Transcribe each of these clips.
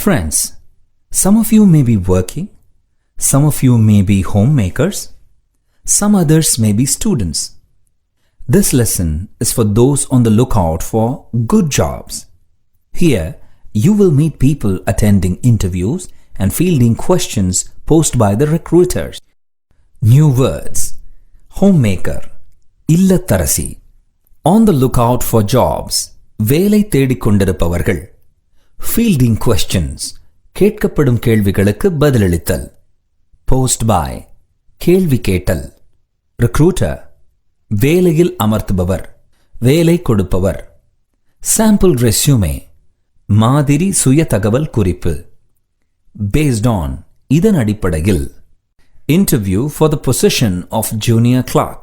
Friends, some of you may be working, some of you may be homemakers, some others may be students. This lesson is for those on the lookout for good jobs. Here, you will meet people attending interviews and fielding questions posed by the recruiters. New words: homemaker, illatharasi. On the lookout for jobs, வேலை தேடிக் கொண்டிருப்பவர்கள். Fielding questions, கேட்கப்படும் கேள்விகளுக்கு பதிலளித்தல். Posed by, கேள்வி கேட்டல். Recruiter, வேலையில் அமர்த்துபவர், வேலை கொடுப்பவர். Sample resume, மாதிரி சுய தகவல் குறிப்பு. Based on, இதன் அடிப்படையில். Interview for the position of junior clerk.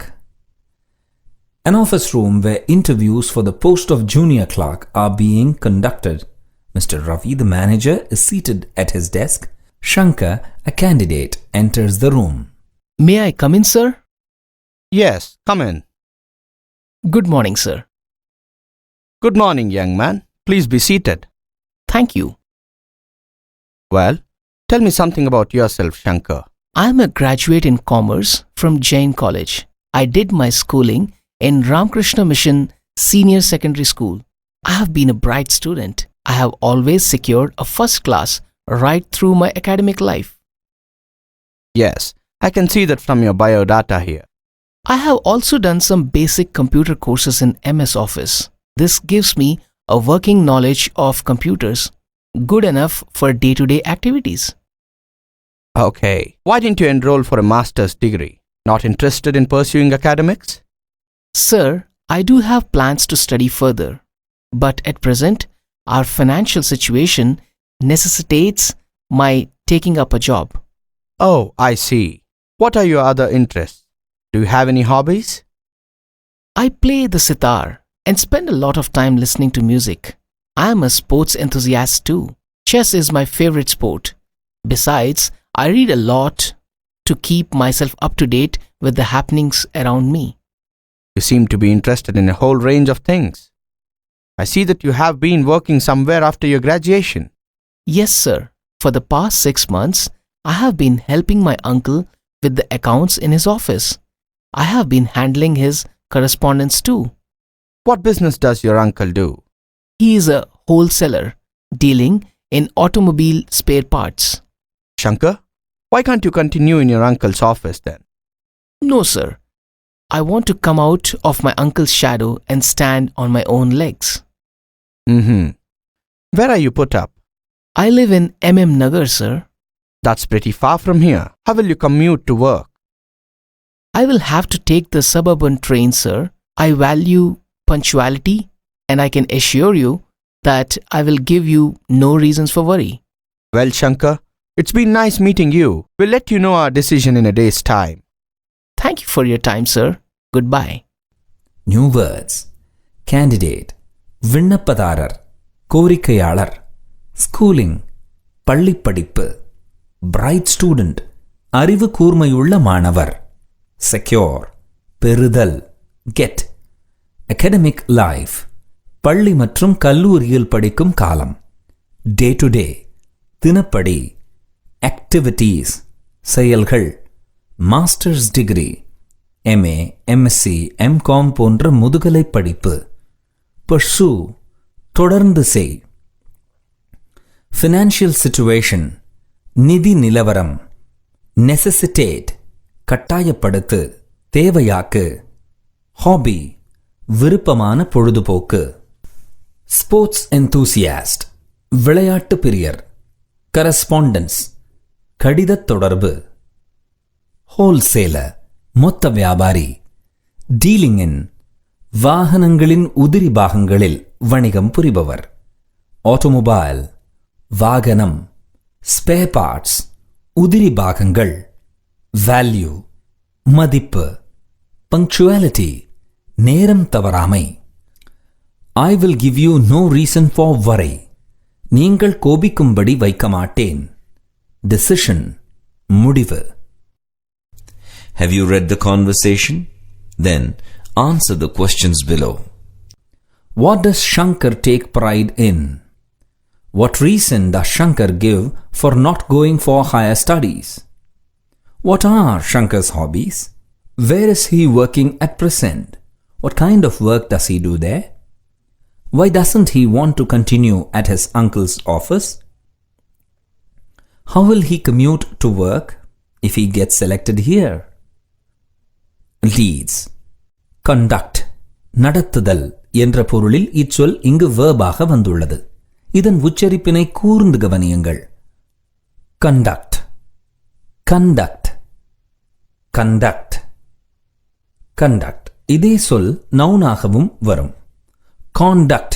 An office room where interviews for the post of junior clerk are being conducted. Mr. Ravi, the manager, is seated at his desk. Shankar, a candidate, enters the room. May I come in, sir? Yes, come in. Good morning, sir. Good morning, young man. Please be seated. Thank you. Well, tell me something about yourself, Shankar. I am a graduate in commerce from Jain College. I did my schooling in Ramakrishna Mission Senior Secondary School. I have been a bright student. I have always secured a first class right through my academic life. Yes, I can see that from your biodata here. I have also done some basic computer courses in MS Office. This gives me a working knowledge of computers, good enough for day-to-day activities. Okay, why didn't you enroll for a master's degree? Not interested in pursuing academics? Sir, I do have plans to study further, but at present, our financial situation necessitates my taking up a job. Oh, I see. What are your other interests? Do you have any hobbies? I play the sitar and spend a lot of time listening to music. I am a sports enthusiast too. Chess is my favorite sport. Besides, I read a lot to keep myself up to date with the happenings around me. You seem to be interested in a whole range of things. I see that you have been working somewhere after your graduation. Yes, sir. For the past 6 months, I have been helping my uncle with the accounts in his office. I have been handling his correspondence too. What business does your uncle do? He is a wholesaler dealing in automobile spare parts. Shankar, why can't you continue in your uncle's office then? No, sir. I want to come out of my uncle's shadow and stand on my own legs. Where are you put up? I live in MM Nagar, sir. That's pretty far from here. How will you commute to work? I will have to take the suburban train, sir. I value punctuality and I can assure you that I will give you no reasons for worry. Well, Shankar, it's been nice meeting you. We'll let you know our decision in a day's time. Thank you for your time, sir. Goodbye. New words: candidate, விண்ணப்பதாரர், கோரிக்கையாளர். Schooling, பள்ளிப்படிப்பு. Bright student, அறிவு கூர்மையுள்ள மாணவர். Secure, பெறுதல், get. Academic life, பள்ளி மற்றும் கல்லூரியில் படிக்கும் காலம். Day to day, தினப்படி. Activities, செயல்கள். Master's degree, MA, MSc, MCom போன்ற முதுகலை படிப்பு. Pursue, தொடர்ந்து செய். Financial situation, நிதி நிலவரம். Necessitate, கட்டாயப்படுத்து, தேவையாக்கு. Hobby, விருப்பமான பொழுதுபோக்கு. Sports enthusiast, விளையாட்டு பிரியர். Correspondence, கடிதத் தொடர்பு. Wholesaler, மொத்த வியாபாரி. Dealing in, வாகனங்களின் உதிரி பாகங்களில் வணிகம் புரிபவர். Automobile, வாகனம். Spare parts, உதிரி பாகங்கள். Value, மதிப்பு. Punctuality, நேரம் தவறாமை. I will give you no reason for worry. நீங்கள் கோபிக்கும்படி வைக்க மாட்டேன். Decision, முடிவு. Have you read the conversation? Then answer the questions below. What does Shankar take pride in? What reason does Shankar give for not going for higher studies? What are Shankar's hobbies? Where is he working at present? What kind of work does he do there? Why doesn't he want to continue at his uncle's office? How will he commute to work if he gets selected here? Leads. Conduct. நடத்துதல் என்ற பொருளில் இச்சொல் இங்கு வேர்பாக வந்துள்ளது. இதன் உச்சரிப்பினை கூர்ந்து கவனியுங்கள். Conduct. Conduct. Conduct. Conduct. இதே சொல் நவுனாகவும் வரும். Conduct.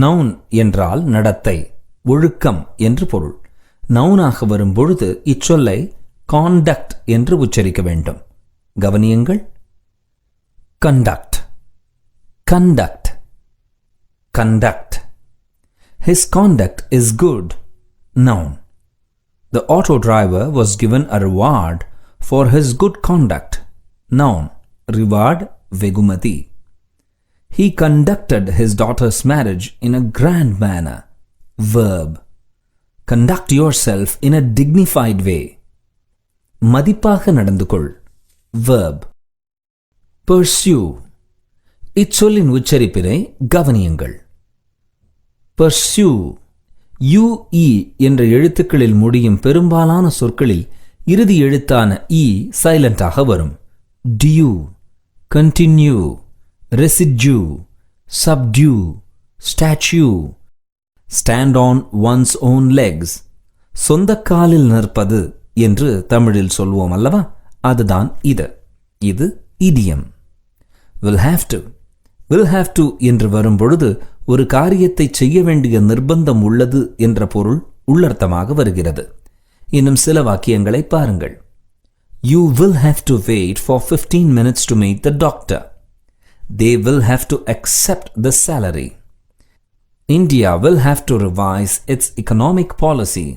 நவுன் என்றால் நடத்தை, ஒழுக்கம் என்று பொருள். நவுனாக வரும் பொழுது இச்சொல்லை conduct என்று உச்சரிக்க வேண்டும். கவனியுங்கள். Conduct. Conduct. Conduct. His conduct is good. Noun. The auto driver was given a reward for his good conduct. Noun. Reward Vegumati. He conducted his daughter's marriage in a grand manner. Verb. Conduct yourself in a dignified way. மதிப்பாக நடந்து கொள். Verb. Pursue. இச்சொல்லின் உச்சரிப்பினை கவனியுங்கள். Pursue. UE என்ற எழுத்துக்களில் முடியும் பெரும்பாலான சொற்களில் இறுதி எழுத்தான E சைலண்டாக வரும். Due, continue, residue, subdue, statue, stand on one's own legs, சொந்த காலில் நிற்பது என்று தமிழில் சொல்வோம் அல்லவா? அதுதான் இது. இது idiom. Will have to. Will have to என்று வரும்பொழுது ஒரு காரியத்தை செய்ய வேண்டிய நிர்பந்தம் உள்ளது என்ற பொருள் உள்ளர்த்தமாக வருகிறது. இன்னும் சில வாக்கியங்களை பாருங்கள். You will have to wait for 15 minutes to meet the doctor. They will have to accept the salary. India will have to revise its economic policy.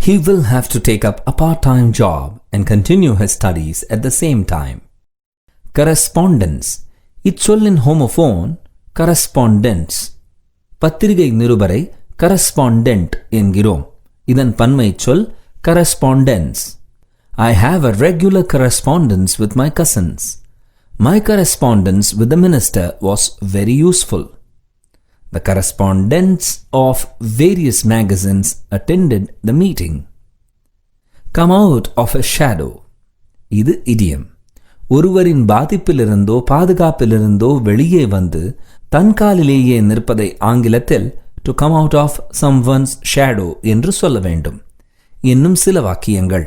He will have to take up a part-time job and continue his studies at the same time. Correspondence. இச்சொல்லின் homophone correspondence. பத்திரிகை நிருபரை correspondent என்கிறோம். இதன் பன்மை சொல் correspondence. I have a regular correspondence with my cousins. My correspondence with the minister was very useful. The correspondents of various magazines attended the meeting. Come out of a shadow. இது idiom. ஒருவரின் பாதிப்பிலிருந்தோ பாதுகாப்பிலிருந்தோ வெளியே வந்து தன் காலிலேயே நிற்பதை ஆங்கிலத்தில் to come out of someone's shadow என்று சொல்ல வேண்டும். இன்னும் சில வாக்கியங்கள்.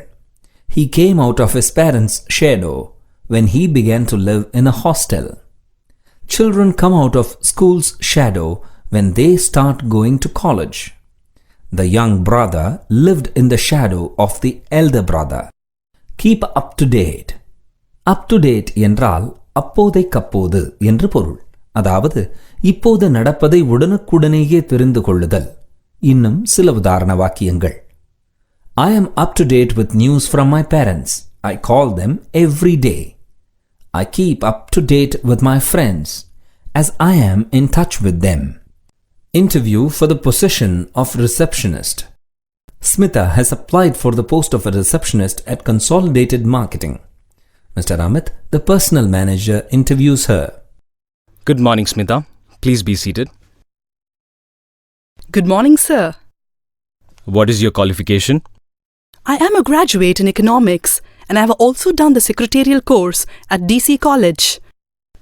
He came out of his parents' shadow when he began to live in a hostel. Children come out of school's shadow when they start going to college. The young brother lived in the shadow of the elder brother. Keep up to date. Up to date என்றால் அப்போதைக்கப்போது என்று பொருள். அதாவது இப்போது நடப்பதை உடனுக்குடனேயே தெரிந்து கொள்ளுதல். இன்னும் சில உதாரண வாக்கியங்கள். I am up to date with news from my parents. I call them every day. I keep up to date with my friends as I am in touch with them. Interview for the position of receptionist. Smita has applied for the post of a receptionist at Consolidated Marketing. Mr. Amit, the personal manager, interviews her. Good morning, Smita. Please be seated. Good morning, sir. What is your qualification? I am a graduate in economics and I have also done the secretarial course at DC College.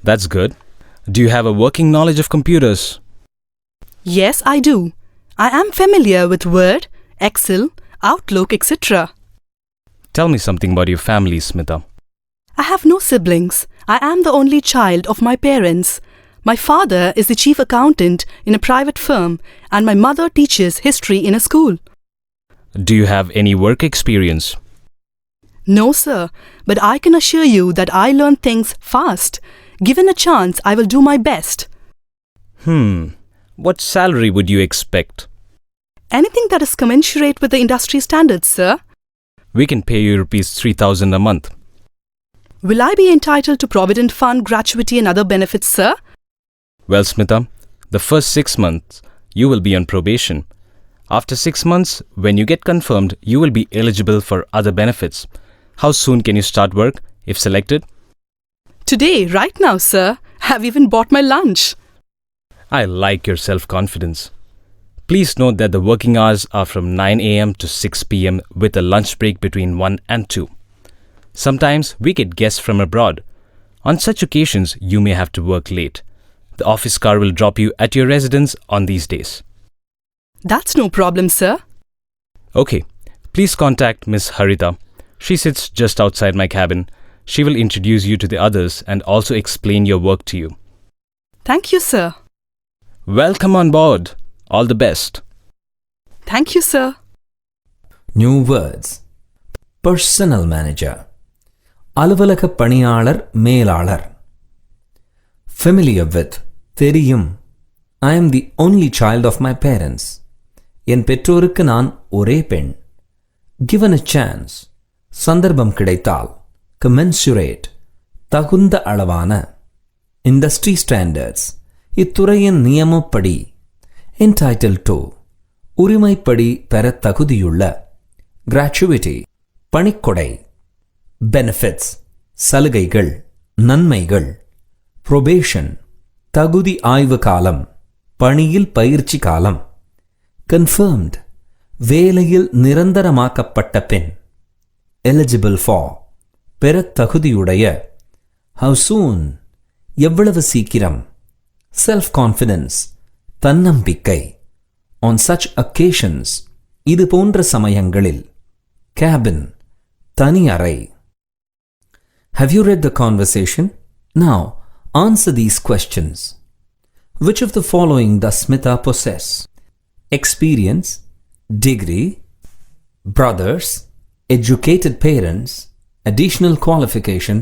That's good. Do you have a working knowledge of computers? Yes, I do. I am familiar with Word, Excel, Outlook, etc. Tell me something about your family, Smita. I have no siblings. I am the only child of my parents. My father is the chief accountant in a private firm and my mother teaches history in a school. Do you have any work experience? No, sir, but I can assure you that I learn things fast. Given a chance, I will do my best. What salary would you expect? Anything that is commensurate with the industry standards, sir. We can pay you rupees 3,000 a month. Will I be entitled to Provident Fund, gratuity and other benefits, sir? Well, Smita, the first 6 months you will be on probation. After 6 months, when you get confirmed, you will be eligible for other benefits. How soon can you start work if selected? Today, right now, sir. I've even bought my lunch. I like your self-confidence. Please note that the working hours are from 9 a.m. to 6 p.m. with a lunch break between 1 and 2. Sometimes we get guests from abroad. On such occasions, you may have to work late. The office car will drop you at your residence on these days. That's no problem, sir. Okay, please contact Miss Harita. She sits just outside my cabin. She will introduce you to the others and also explain your work to you. Thank you, sir. Welcome on board. All the best. Thank you, sir. New words. Personal manager. அலுவலக பணியாளர் மேலாளர். Familiar with. தெரியும். I am the only child of my parents. என் பெற்றோருக்கு நான் ஒரே பெண். Given a chance. சந்தர்ப்பம் கிடைத்தால். Commensurate. தகுந்த அளவான. Industry standards. இத்துறையின் நியமப்படி. Entitled to. உரிமைப்படி பெற தகுதியுள்ள. Gratuity. பணிக்கொடை. Benefits. சலுகைகள். நன்மைகள். Probation. தகுதி ஆய்வு காலம். பணியில் பயிற்சி காலம். Confirmed. வேலையில் நிரந்தரமாக்கப்பட்ட பெண். Eligible for. பெற தகுதியுடைய. How soon. எவ்வளவு சீக்கிரம். Self-confidence. தன்னம்பிக்கை. On such occasions. இது போன்ற சமயங்களில். Cabin. தனி அறை. Have you read the conversation? Now, answer these questions. Which of the following does Smita possess? Experience, degree, brothers, educated parents, additional qualification,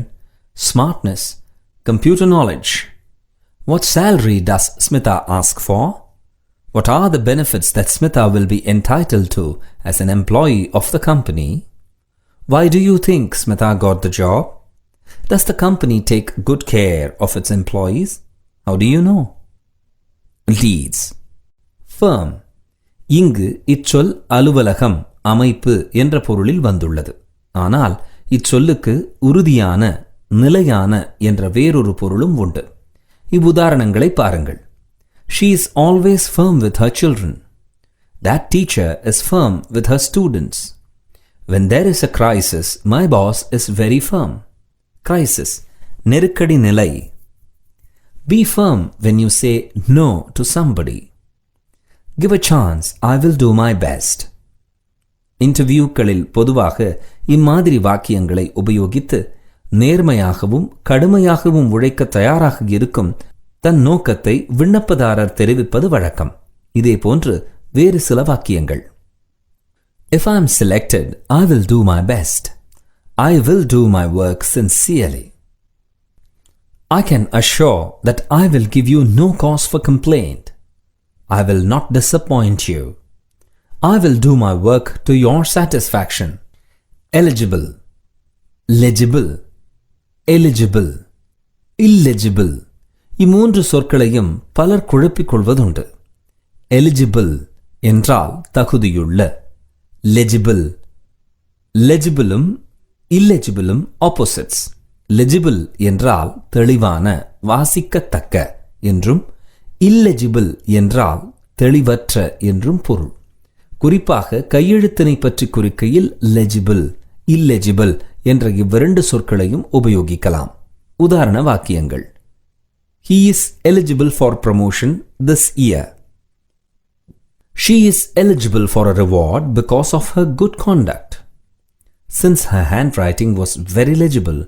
smartness, computer knowledge. What salary does Smita ask for? What are the benefits that Smita will be entitled to as an employee of the company? Why do you think Smita got the job? Does the company take good care of its employees? How do you know? Leads. Firm. இங்கு இச்சொல் அலுவலகம், அமைப்பு என்ற பொருளில் வந்துள்ளது. ஆனால் இச்சொல்லுக்கு உறுதியான, நிலையான என்ற வேறொரு பொருளும் உண்டு. இவ்வுதாரணங்களை பாருங்கள். She is always firm with her children. That teacher is firm with her students. When there is a crisis, my boss is very firm. Crisis. நெருக்கடி நிலை. Be firm when you say no to somebody. Give a chance, I will do my best. இன்டர்வியூக்களில் பொதுவாக இம்மாதிரி வாக்கியங்களை உபயோகித்து நேர்மையாகவும் கடுமையாகவும் உழைக்க தயாராக இருக்கும் தன் நோக்கத்தை விண்ணப்பதாரர் தெரிவிப்பது வழக்கம். இதேபோன்று வேறு சில வாக்கியங்கள். If I am selected, I will do my best. I will do my work sincerely. I can assure that I will give you no cause for complaint. I will not disappoint you. I will do my work to your satisfaction. Eligible. Legible. Eligible. Illegible. இம்மூன்று சொற்களையும் பலர் குழப்பிக் கொள்வதுண்டு. Eligible என்றால் தகுதியுள்ள. Legible. Legibleum illegibleum opposites. Legible என்றால் தெளிவான, வாசிக்கத்தக்க என்றும், illegible என்றால் தெளிவற்ற என்றும் பொருள். குறிப்பாக கையெழுத்தினை பற்றி குறிக்கையில் legible, illegible என்ற இவ்விரண்டு சொற்களையும் உபயோகிக்கலாம். உதாரண வாக்கியங்கள். He is eligible for promotion this year. She is eligible for a reward because of her good conduct. Since her handwriting was very legible,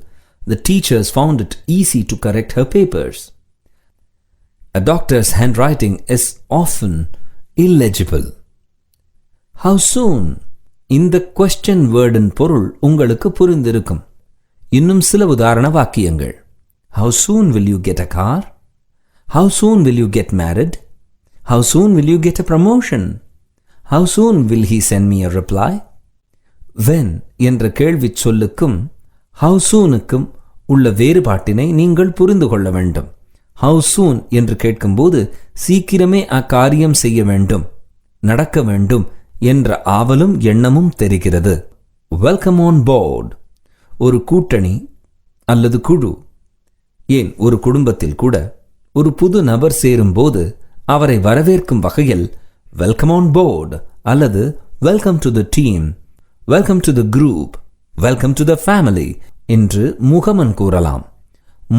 the teachers found it easy to correct her papers. A doctor's handwriting is often illegible. How soon? இந்த question wordன் பொருள் உங்களுக்கு புரிந்திருக்கும். இன்னும் சில உதாரண வாக்கியங்கள். How soon will you get a car? How soon will you get married? How soon will you get a promotion? How soon will he send me a reply? When என்ற கேள்விச் சொல்லுக்கும் how soonக்கும் உள்ள வேறுபாட்டினை நீங்கள் புரிந்து கொள்ள வேண்டும். How soon என்று கேட்கும்போது சீக்கிரமே அக்காரியம் செய்ய வேண்டும். நடக்க வேண்டும் என்ற ஆவலும் எண்ணமும் தெரிகிறது. Welcome on board. ஒரு கூட்டணி அல்லது குழு, ஏன் ஒரு குடும்பத்தில் கூட ஒரு புது நபர் சேரும்போது அவரை வரவேற்கும் வகையில் வெல்கம் ஆன் போர்ட் அல்லது welcome to the team, welcome to the group, welcome to the family என்று முகமன் கூறலாம்.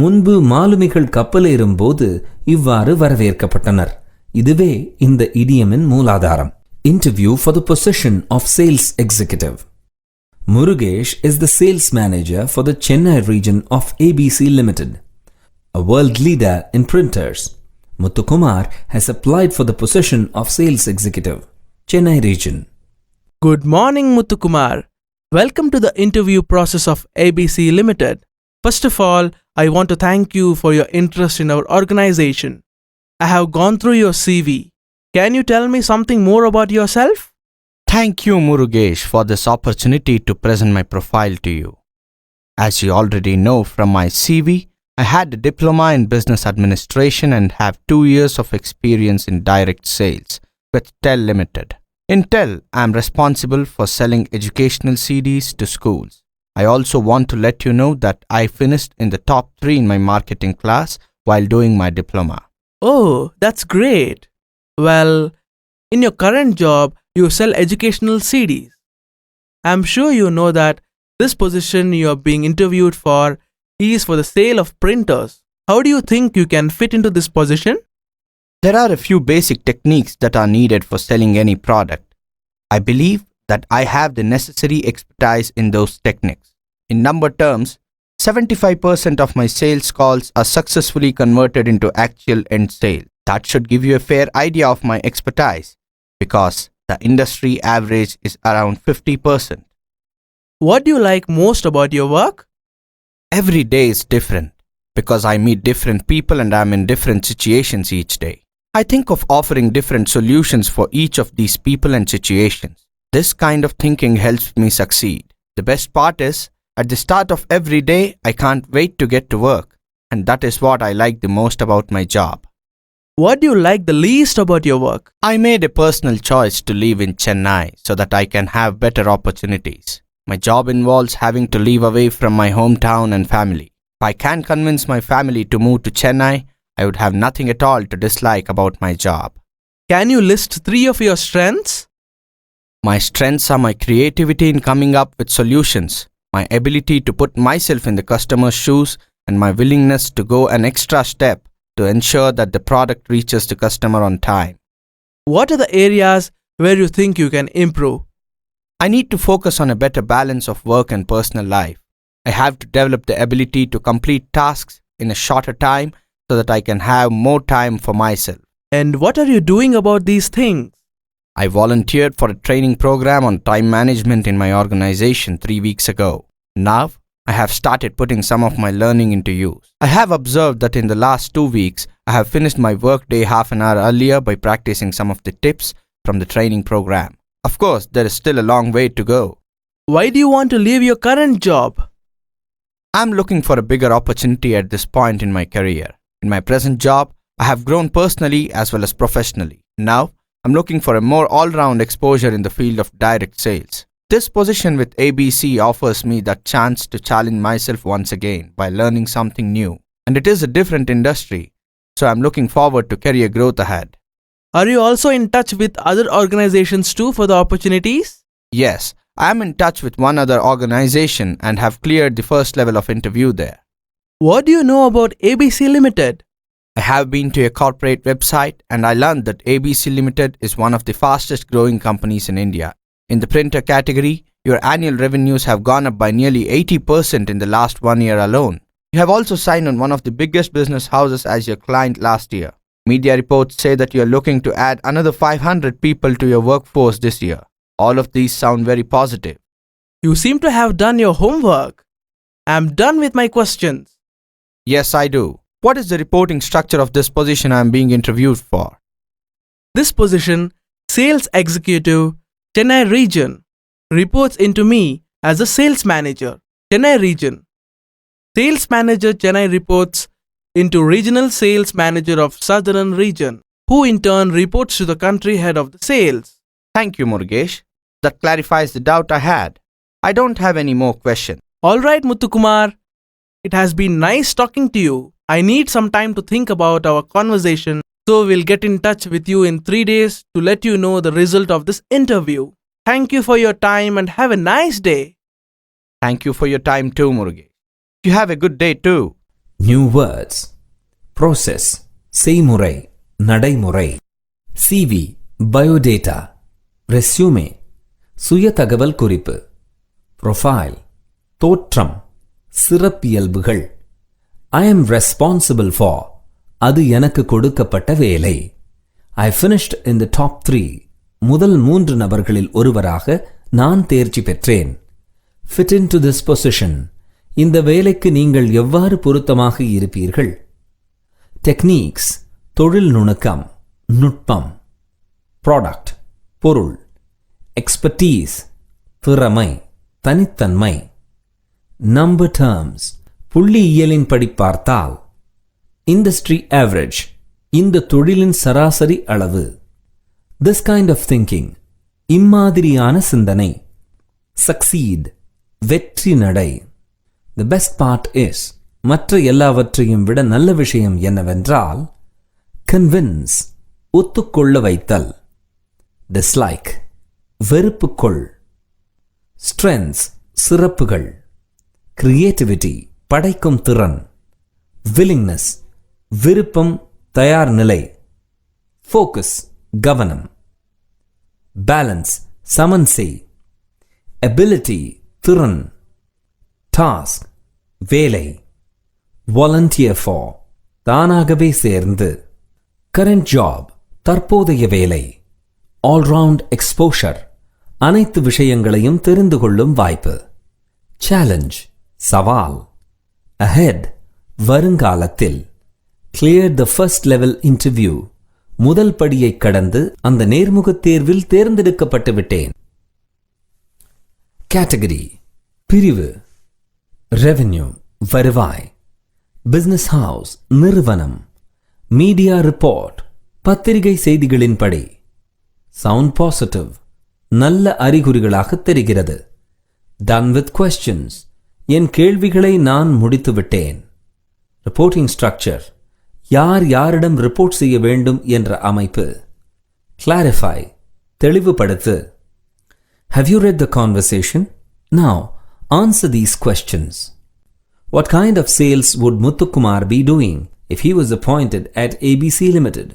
முன்பு மாலுமிகள் கப்பலேறும் போது இவ்வாறு வரவேற்கப்பட்டனர். இதுவே இந்த இடியமின் மூலாதாரம். Interview for the position of sales executive. Murugesh is the sales manager for the Chennai region of ABC Limited, a world leader in printers. Muthukumar has applied for the position of sales executive, Chennai region. Good morning, Muthukumar. Welcome to the interview process of ABC Limited. First of all, I want to thank you for your interest in our organization. I have gone through your CV. Can you tell me something more about yourself? Thank you, Murugesh, for this opportunity to present my profile to you. As you already know from my CV, I had a diploma in business administration and have 2 years of experience in direct sales with TEL Limited. In TEL, I am responsible for selling educational CDs to schools. I also want to let you know that I finished in the top 3 in my marketing class while doing my diploma. Oh, that's great. Well, in your current job, you sell educational CDs. I'm sure you know that this position you are being interviewed for is for the sale of printers. How do you think you can fit into this position? There are a few basic techniques that are needed for selling any product. I believe that I have the necessary expertise in those techniques. In number terms, 75% of my sales calls are successfully converted into actual end sale. That should give you a fair idea of my expertise, because the industry average is around 50%. What do you like most about your work? Every day is different, because I meet different people and I'm in different situations each day. I think of offering different solutions for each of these people and situations. This kind of thinking helps me succeed. The best part is, at the start of every day, I can't wait to get to work, and that is what I like the most about my job. What do you like the least about your work? I made a personal choice to live in Chennai so that I can have better opportunities. My job involves having to live away from my hometown and family. If I can convince my family to move to Chennai, I would have nothing at all to dislike about my job. Can you list 3 of your strengths? My strengths are my creativity in coming up with solutions, my ability to put myself in the customer's shoes, and my willingness to go an extra step to ensure that the product reaches the customer on time. What are the areas where you think you can improve? I need to focus on a better balance of work and personal life. I have to develop the ability to complete tasks in a shorter time so that I can have more time for myself. And what are you doing about these things? I volunteered for a training program on time management in my organization 3 weeks ago. Now, I have started putting some of my learning into use. I have observed that in the last 2 weeks, I have finished my workday half an hour earlier by practicing some of the tips from the training program. Of course, there is still a long way to go. Why do you want to leave your current job? I'm looking for a bigger opportunity at this point in my career. In my present job, I have grown personally as well as professionally. Now, I'm looking for a more all-round exposure in the field of direct sales. This position with ABC offers me that chance to challenge myself once again by learning something new. And it is a different industry, so I'm looking forward to career growth ahead. Are you also in touch with other organizations too for the opportunities? Yes, I am in touch with one other organization and have cleared the first level of interview there. What do you know about ABC Limited? I have been to a corporate website and I learned that ABC Limited is one of the fastest growing companies in India. In the printer category, your annual revenues have gone up by nearly 80% in the last 1 year alone. You have also signed on one of the biggest business houses as your client last year. Media reports say that you are looking to add another 500 people to your workforce this year. All of these sound very positive. You seem to have done your homework. I'm done with my questions. Yes, I do. What is the reporting structure of this position I am being interviewed for? This position, Sales Executive, Chennai Region, reports into me as a Sales Manager, Chennai Region. Sales Manager Chennai reports into Regional Sales Manager of Southern Region. who in turn reports to the country head of the sales. Thank you, Murugesh. That clarifies the doubt I had. I don't have any more questions. Alright, Muthukumar. It has been nice talking to you. I need some time to think about our conversation, so we'll get in touch with you in 3 days to let you know the result of this interview. Thank you for your time and have a nice day. Thank you for your time too, Murugesh. You have a good day too. New words. Process. செய்முறை, நடைமுறை. CV, biodata. Resume, சுய தகவல் குறிப்பு. Profile, தோற்றம், சிறப்பியல்புகள். I am responsible for, அது எனக்கு கொடுக்கப்பட்ட வேலை. I finished in the top 3, முதல் 3 நபர்களில் ஒருவராக நான் தேர்ச்சி பெற்றேன். Fit into this position, இந்த வேலைக்கு நீங்கள் எவ்வாறு பொருத்தமாக இருப்பீர்கள்? Techniques, தொழில் நுணுக்கம், நுட்பம். Product, பொருள். Expertise, திறமை, தனித்தன்மை. Number terms, புள்ளியியலின் படி பார்த்தால். Industry average, இந்த தொழிலின் சராசரி அளவு. This kind of thinking, இம்மாதிரியான சிந்தனை. Succeed, வெற்றி நடை. The best part is, மற்ற எல்லாவற்றையும் விட நல்ல விஷயம் என்னவென்றால், convince, ஒத்துக்கொள்ள வைத்தல். Dislike, வெறுப்புக்கொள். Strengths, சிறப்புகள். Creativity, படைக்கும் திறன். Willingness, விருப்பம், தயார் நிலை. Focus, கவனம். Balance, சமன் செய். Ability, திறன். Task, வேலை. Volunteer for, தானாகவே சேர்ந்து. Current job, தற்போதைய வேலை. All-round exposure, அனைத்து விஷயங்களையும் தெரிந்து கொள்ளும் வாய்ப்பு. Challenge, சவால். Ahead, வருங்காலத்தில். Cleared the first level interview, முதல் படியை கடந்து அந்த நேர்முகத் தேர்வில் தேர்ந்தெடுக்கப்பட்டு விட்டேன். Category, பிரிவு. Revenue, வருவாய். Business house, நிறுவனம். Media report, பத்திரிகை செய்திகளின்படி. Sound positive, நல்ல அறிகுறிகளாக தெரிகிறது. Done with questions, என் கேள்விகளை நான் முடித்துவிட்டேன். Reporting structure, யார் யாரிடம் ரிப்போர்ட் செய்ய வேண்டும் என்ற அமைப்பு. Clarify, தெளிவுபடுத்து. Have you read the conversation? Now, answer these questions. What kind of sales would Muthukumar be doing if he was appointed at ABC Limited?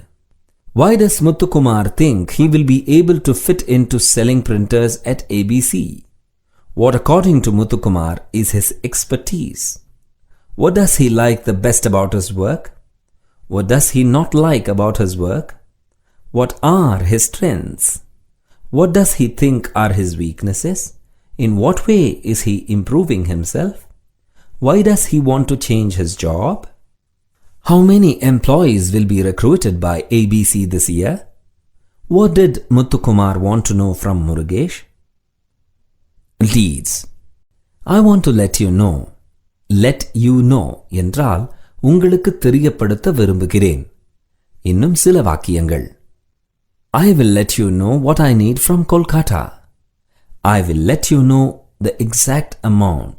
Why does Muthukumar think he will be able to fit into selling printers at ABC? What according to Muthukumar is his expertise? What does he like the best about his work? What does he not like about his work? What are his strengths? What does he think are his weaknesses? In what way is he improving himself? Why does he want to change his job? How many employees will be recruited by ABC this year? What did Muthukumar want to know from Murugesh? Leads. I want to let you know. Let you know என்றால் உங்களுக்கு தெரியப்படுத்த விரும்புகிறேன். இன்னும் சில வாக்கியங்கள். I will let you know what I need from Kolkata. I will let you know the exact amount.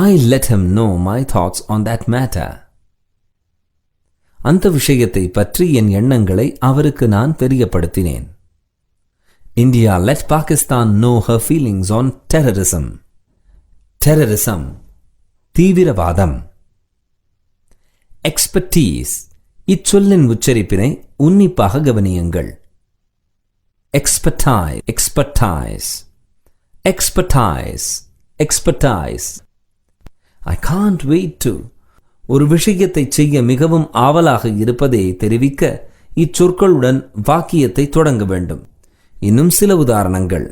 I let him know my thoughts on that matter. அந்த விஷயத்தை பற்றி என் எண்ணங்களை அவருக்கு நான் தெரியப்படுத்தினேன். India let Pakistan know her feelings on terrorism. Terrorism, தீவிரவாதம். Expertise, இச்சொல்லின் உச்சரிப்பினை உன்னிப்பாக கவனியுங்கள். Expertise, expertise, expertise, expertise. I can't wait to. ஒரு விஷயத்தை செய்ய மிகவும் ஆவலாக இருப்பதை தெரிவிக்க இச்சொற்களுடன் வாக்கியத்தை தொடங்க வேண்டும். இன்னும் சில உதாரணங்கள்.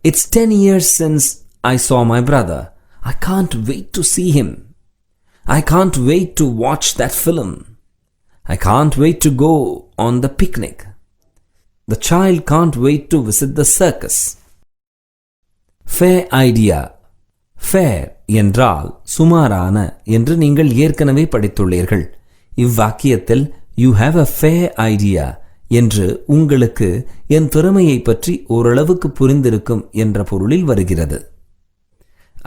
It's 10 years since I saw my brother. I can't wait to see him. I can't wait to watch that film. I can't wait to go on the picnic. The child can't wait to visit the circus. Fair idea. Fair என்றால் சுமாரான என்று நீங்கள் ஏற்கனவே படித்துள்ளீர்கள். இவ்வாக்கியத்தில் You have a fair idea என்று உங்களுக்கு என் திறமையை பற்றி ஓரளவுக்கு புரிந்திருக்கும் என்ற பொருளில் வருகிறது.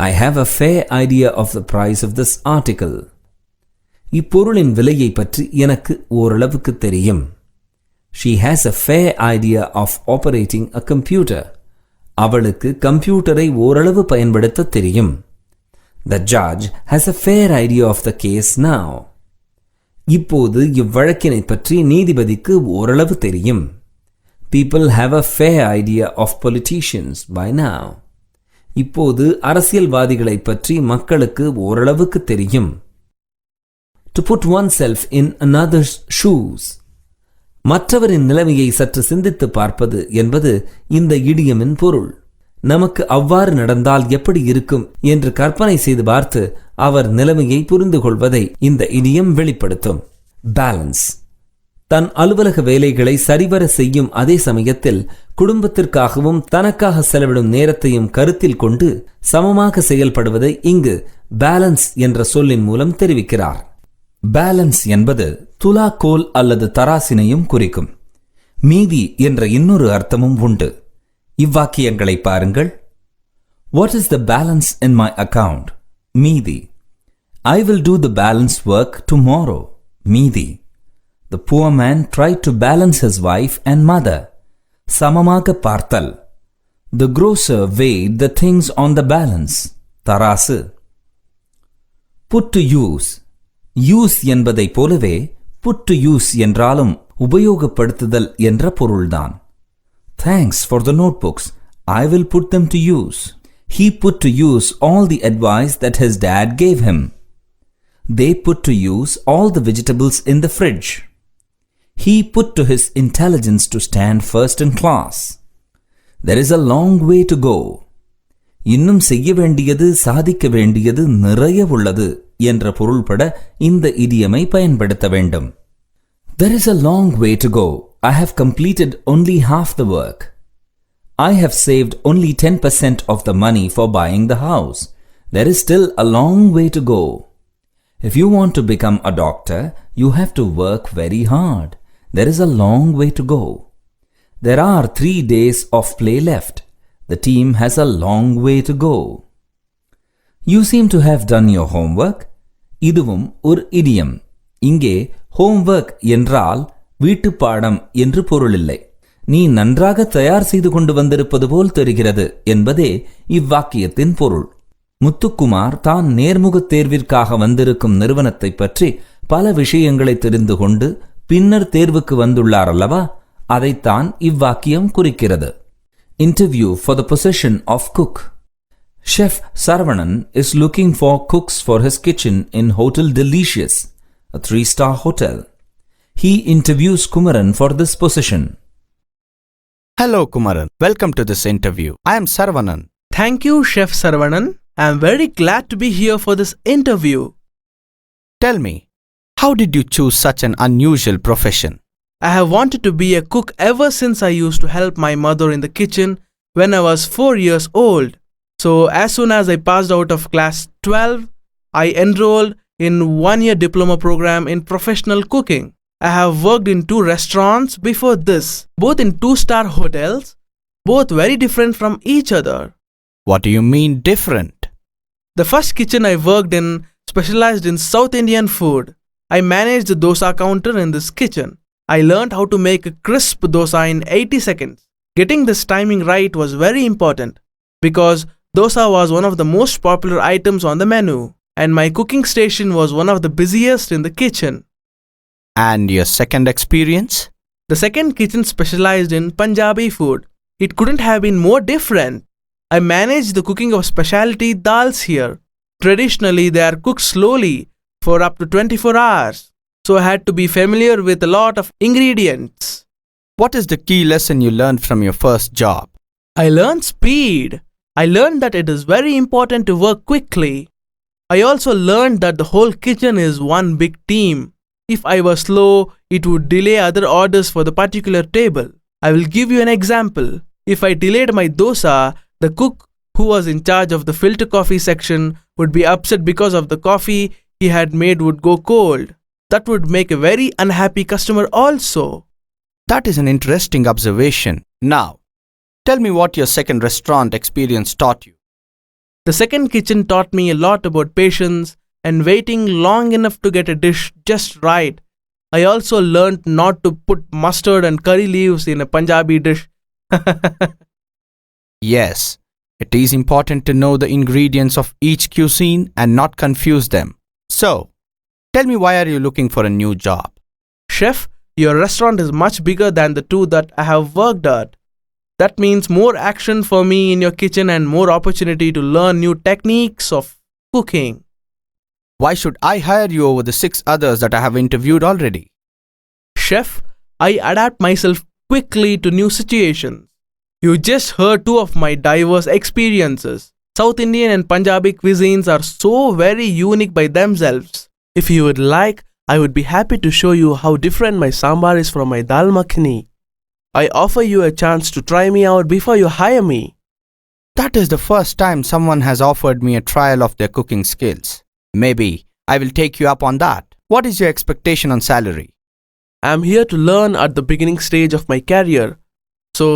I have a fair idea of the price of this article. இப்பொருளின் விலையை பற்றி எனக்கு ஓரளவுக்கு தெரியும். She has a fair idea of operating a computer. அவளுக்கு கம்ப்யூட்டரை ஓரளவு பயன்படுத்த தெரியும். The judge has a fair idea of the case now. இப்போது இவ்வழக்கினை பற்றி நீதிபதிக்கு ஓரளவு தெரியும். People have a fair idea of politicians by now. இப்போது அரசியல்வாதிகளை பற்றி மக்களுக்கு ஓரளவுக்கு தெரியும். To put oneself in another's shoes. மற்றவரின் நிலைமையை சற்று சிந்தித்து பார்ப்பது என்பது இந்த இடியமின் பொருள். நமக்கு அவ்வாறு நடந்தால் எப்படி இருக்கும் என்று கற்பனை செய்து பார்த்து அவர் நிலைமையை புரிந்து கொள்வதை இந்த இடியம் வெளிப்படுத்தும். பேலன்ஸ். தன் அலுவலக வேலைகளை சரிவர செய்யும் அதே சமயத்தில் குடும்பத்திற்காகவும் தனக்காக செலவிடும் நேரத்தையும் கருத்தில் கொண்டு சமமாக செயல்படுவதை இங்கு பேலன்ஸ் என்ற சொல்லின் மூலம் தெரிவிக்கிறார். பேலன்ஸ் என்பது துலாக்கோல் அல்லது தராசினையும் குறிக்கும். மீதி என்ற இன்னொரு அர்த்தமும் உண்டு. இவ்வாக்கியங்களை பாருங்கள். What is the balance in my account? மீதி. I will do the balance work tomorrow. மீதி. The poor man tried to balance his wife and mother. சமமாக பார்த்தல். The grocer weighed the things on the balance. தராசு. Put to use. Use என்பதை போலவே put to use என்றாலும் உபயோகப்படுத்துதல் என்ற பொருள்தான். Thanks for the notebooks. I will put them to use. He put to use all the advice that his dad gave him. They put to use all the vegetables in the fridge. He put to his intelligence to stand first in class. There is a long way to go. இன்னும் செய்ய வேண்டியது சாதிக்க வேண்டியது நிறைய உள்ளது என்ற பொருள்பட இந்த இடியமை பயன்படுத்த வேண்டும். There is a long way to go. I have completed only half the work. I have saved only 10% of the money for buying the house. There is still a long way to go. If you want to become a doctor, you have to work very hard. There is a long way to go. There are 3 days of play left. The team has a long way to go. You seem to have done your homework. இதுவும் ஒரு இடியம். இங்கே homework என்றால் வீட்டுப்பாடம் என்று பொருளில்லை. நீ நன்றாக தயார் செய்து கொண்டு வந்திருப்பது போல் தெரிகிறது என்பதே இவ்வாக்கியத்தின் பொருள். முத்துக்குமார் தான் நேர்முகத் தேர்விற்காக வந்திருக்கும் நிறுவனத்தை பற்றி பல விஷயங்களை தெரிந்து கொண்டு பின்னர் தேர்வுக்கு வந்துள்ளார் அல்லவா? அதைத்தான் இவ்வாக்கியம் குறிக்கிறது. Interview for the position of cook. Chef Saravanan is looking for cooks for his kitchen in Hotel Delicious, a 3-star hotel. He interviews Kumaran for this position. Hello Kumaran, welcome to this interview. I am Saravanan. Thank you, Chef Saravanan. I am very glad to be here for this interview. Tell me, how did you choose such an unusual profession? I have wanted to be a cook ever since I used to help my mother in the kitchen when I was 4 years old. So as soon as I passed out of class 12, I enrolled in 1-year diploma program in professional cooking. I have worked in 2 restaurants before this, both in 2-star hotels, both very different from each other. What do you mean different? The first kitchen I worked in specialized in South Indian food. I managed the dosa counter in this kitchen. I learned how to make a crisp dosa in 80 seconds. Getting this timing right was very important because dosa was one of the most popular items on the menu and my cooking station was one of the busiest in the kitchen. And your second experience? The second kitchen specialized in Punjabi food. It couldn't have been more different. I managed the cooking of specialty dals here. Traditionally, they are cooked slowly for up to 24 hours. So I had to be familiar with a lot of ingredients. What is the key lesson you learned from your first job? I learned speed. I learned that it is very important to work quickly. I also learned that the whole kitchen is one big team. If I was slow, it would delay other orders for the particular table. I will give you an example. If I delayed my dosa, the cook who was in charge of the filter coffee section would be upset because of the coffee he had made would go cold. That would make a very unhappy customer also. That is an interesting observation. Now, tell me what your second restaurant experience taught you. The second kitchen taught me a lot about patience and waiting long enough to get a dish just right. I also learned not to put mustard and curry leaves in a Punjabi dish. Yes, it is important to know the ingredients of each cuisine and not confuse them. So, tell me, why are you looking for a new job? Chef, your restaurant is much bigger than the two that I have worked at. That means more action for me in your kitchen and more opportunity to learn new techniques of cooking. Why should I hire you over the 6 others that I have interviewed already? Chef, I adapt myself quickly to new situations. You just heard 2 of my diverse experiences. South Indian and Punjabi cuisines are so very unique by themselves. If you would like, I would be happy to show you how different my sambar is from my dal makhani. I offer you a chance to try me out before you hire me. That is the first time someone has offered me a trial of their cooking skills. Maybe I will take you up on that. What is your expectation on salary? I am here to learn at the beginning stage of my career. So,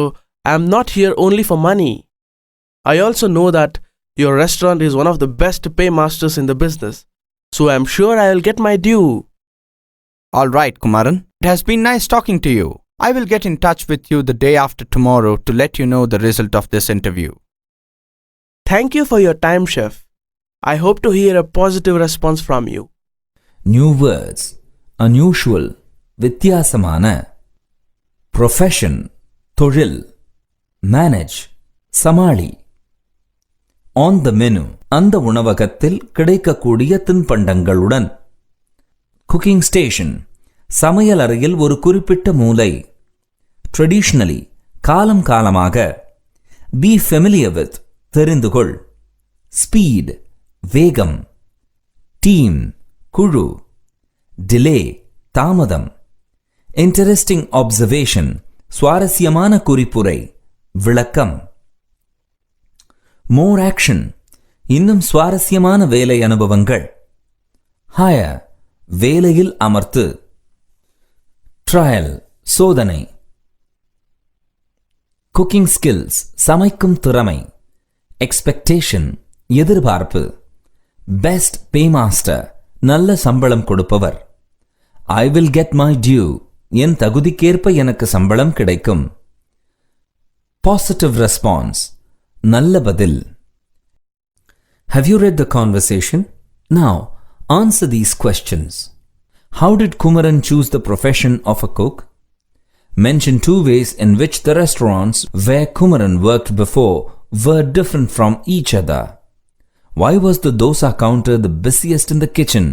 I am not here only for money. I also know that your restaurant is one of the best paymasters in the business. So, I am sure I will get my due. Alright, Kumaran. It has been nice talking to you. I will get in touch with you the day after tomorrow to let you know the result of this interview. Thank you for your time, Chef. I hope to hear a positive response from you. New words, unusual, வித்தியாசமான, profession, தொழில், manage, Samaali. On the menu, அந்த உணவகத்தில் கிடைக்கக்கூடிய தின்பண்டங்களுடன். Cooking station, சமையல் அறையில் ஒரு குறிப்பிட்ட மூலை. Traditionally, காலம் காலமாக. Be familiar with, தெரிந்துகொள். Speed, வேகம். Team, குழு. Delay, தாமதம். Interesting observation, சுவாரஸ்யமான குறிப்புரை, விளக்கம். More action, இன்னும் சுவாரஸ்யமான வேலை அனுபவங்கள். Hire, வேலையில் அமர்த்து. Trial, சோதனை. Cooking skills, சமைக்கும் திறமை. Expectation, எதிர்பார்ப்பு. Best paymaster, நல்ல சம்பளம் கொடுப்பவர். I will get my due, என் தகுதிக்கேற்ப எனக்கு சம்பளம் கிடைக்கும். Positive response, நல்ல பதில். Have you read the conversation? Now, answer these questions. How did Kumaran choose the profession of a cook? Mention 2 ways in which the restaurants where Kumaran worked before were different from each other. Why was the dosa counter the busiest in the kitchen?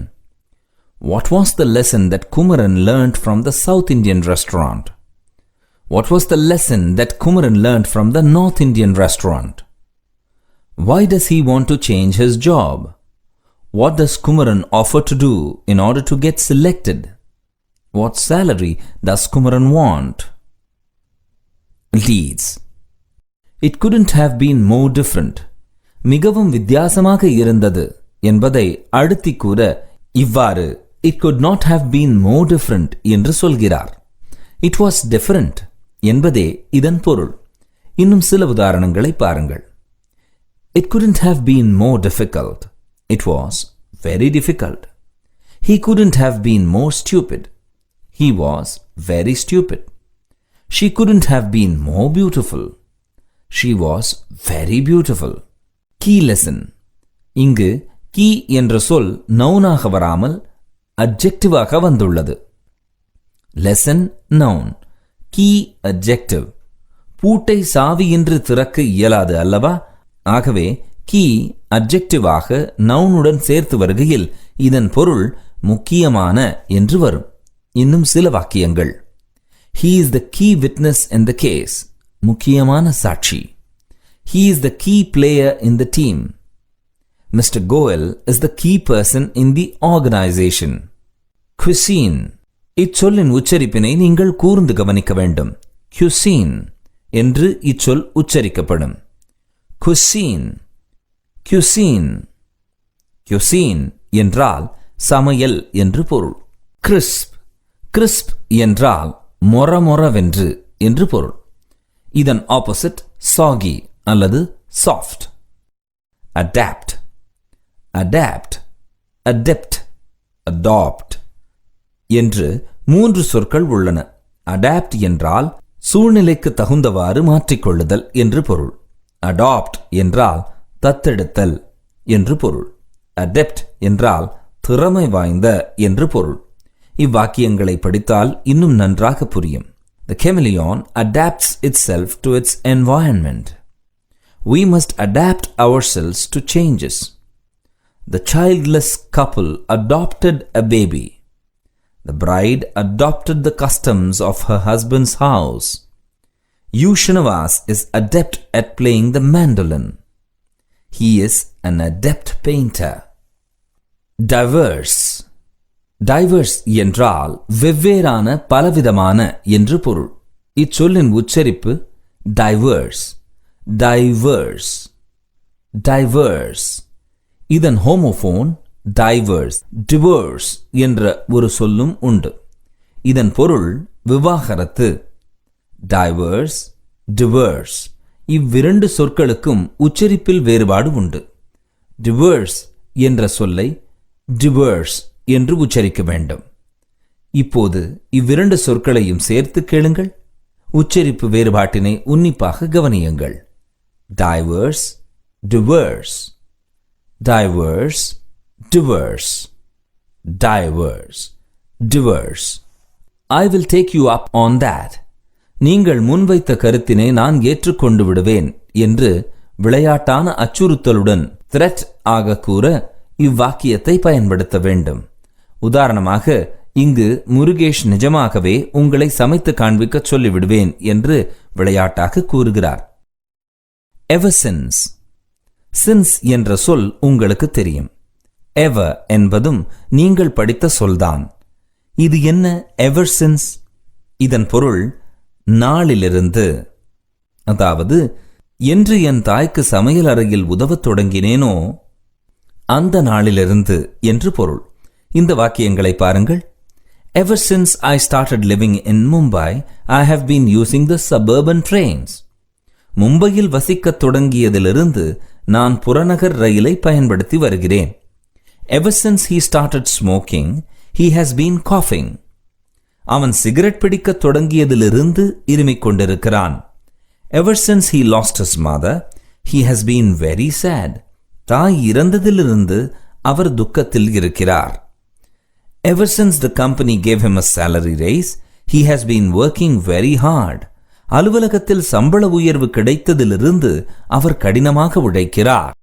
What was the lesson that Kumaran learned from the South Indian restaurant? What was the lesson that Kumaran learned from the North Indian restaurant? Why does he want to change his job? What does Kumaran offer to do in order to get selected? What salary does Kumaran want? Leads. It couldn't have been more different. மிகவும் வித்தியாசமாக இருந்தது என்பதை அழுத்தி கூற இவ்வாறு it could not have been more different என்று சொல்கிறார். It was different என்பதே இதன் பொருள். இன்னும் சில உதாரணங்களை பாருங்கள். It couldn't have been more difficult. It was very difficult. He couldn't have been more stupid. He was very stupid. She couldn't have been more beautiful. She was very beautiful. Key lesson. இங்கு key என்ற சொல் நவுனாக வராமல் adjectiveஆக வந்துள்ளது. Lesson noun. Key adjective. பூட்டை சாவியின்றி திறக்க இயலாது அல்லவா? ஆகவே key adjectiveஆக நவுனுடன் சேர்த்து வருகையில் இதன் பொருள் முக்கியமான என்று வரும். இன்னும் சில வாக்கியங்கள். He is the key witness in the case. முக்கியமான சாட்சி. He is the key player in the team. Mr. Goel is the key person in the organization. Cuisine. இச்சொல்லின் உச்சரிப்பினை நீங்கள் கூர்ந்து கவனிக்க வேண்டும். Cuisine என்று இச்சொல் உச்சரிக்கப்படும். Cuisine. Cuisine. Cuisine என்றால் சமையல் என்று பொருள். Crisp. Crisp என்றால் மொரமொரவென்று என்று பொருள். இதன் ஆப்போசிட் soggy அல்லது soft. Adapt. Adapt, adept, adopt என்று 3 சொற்கள் உள்ளன. அடாப்ட் என்றால் சூழ்நிலைக்கு தகுந்தவாறு மாற்றிக்கொள்ளுதல் என்று பொருள். அடாப்ட் என்றால் தத்தெடுத்தல் என்று பொருள். அடெப்ட் என்றால் திறமை வாய்ந்த என்று பொருள். இவ்வாக்கியங்களை படித்தால் இன்னும் நன்றாக புரியும். The chameleon adapts itself to its environment. We must adapt ourselves to changes. The childless couple adopted a baby. The bride adopted the customs of her husband's house. U. Srinivas is adept at playing the mandolin. He is an adept painter. Diverse. Diverse என்றால் வெவ்வேறான பலவிதமான என்று பொருள். இச்சொல்லின் உச்சரிப்பு diverse. Diverse. Diverse. இதன் homophone diverse. Divorce என்ற ஒரு சொல்லும் உண்டு. இதன் பொருள் விவாகரத்து. Diverse, divorce. இவ்விரண்டு சொற்களுக்கும் உச்சரிப்பில் வேறுபாடு உண்டு. Divorce என்ற சொல்லை divorce என்று உச்சரிக்க வேண்டும். இப்போது இவ்விரண்டு சொற்களையும் சேர்த்து கேளுங்கள். உச்சரிப்பு வேறுபாட்டினை உன்னிப்பாக கவனியுங்கள். Diverse, divorce. Diverse, divorce. Diverse, divorce. I will take you up on that. நீங்கள் முன்வைத்த கருத்தினை நான் ஏற்றுக்கொண்டு விடுவேன் என்று விளையாட்டான அச்சுறுத்தலுடன் threat ஆக கூற இவ்வாக்கியத்தை பயன்படுத்த வேண்டும். உதாரணமாக இங்கு முருகேஷ் நிஜமாகவே உங்களை சமைத்து காண்பிக்க சொல்லிவிடுவேன் என்று விளையாட்டாக கூறுகிறார். Ever since. Since என்ற சொல் உங்களுக்கு தெரியும். Ever என்பதும் நீங்கள் படித்த சொல்தான். இது என்ன ever since? இதன் பொருள் நாளிலிருந்து. அதாவது என்று என் தாய்க்கு சமையல் அறையில் உதவத் தொடங்கினேனோ அந்த நாளிலிருந்து என்று பொருள். இந்த வாக்கியங்களை பாருங்கள். Ever since I started living in Mumbai, I have been using the suburban trains. மும்பையில் வசிக்கத் தொடங்கியதிலிருந்து நான் புறநகர் ரயிலை பயன்படுத்தி வருகிறேன். Ever since he started smoking, he has been coughing. அவன் சிகரெட் பிடிக்கத் தொடங்கியதிலிருந்து இருமிக் கொண்டிருக்கிறான். Ever since he lost his mother, he has been very sad. தாய் இறந்ததிலிருந்து அவர் துக்கத்தில் இருக்கிறார். Ever since the company gave him a salary raise, he has been working very hard. அலுவலகத்தில் சம்பள உயர்வு கிடைத்ததிலிருந்து அவர் கடினமாக உழைக்கிறார்.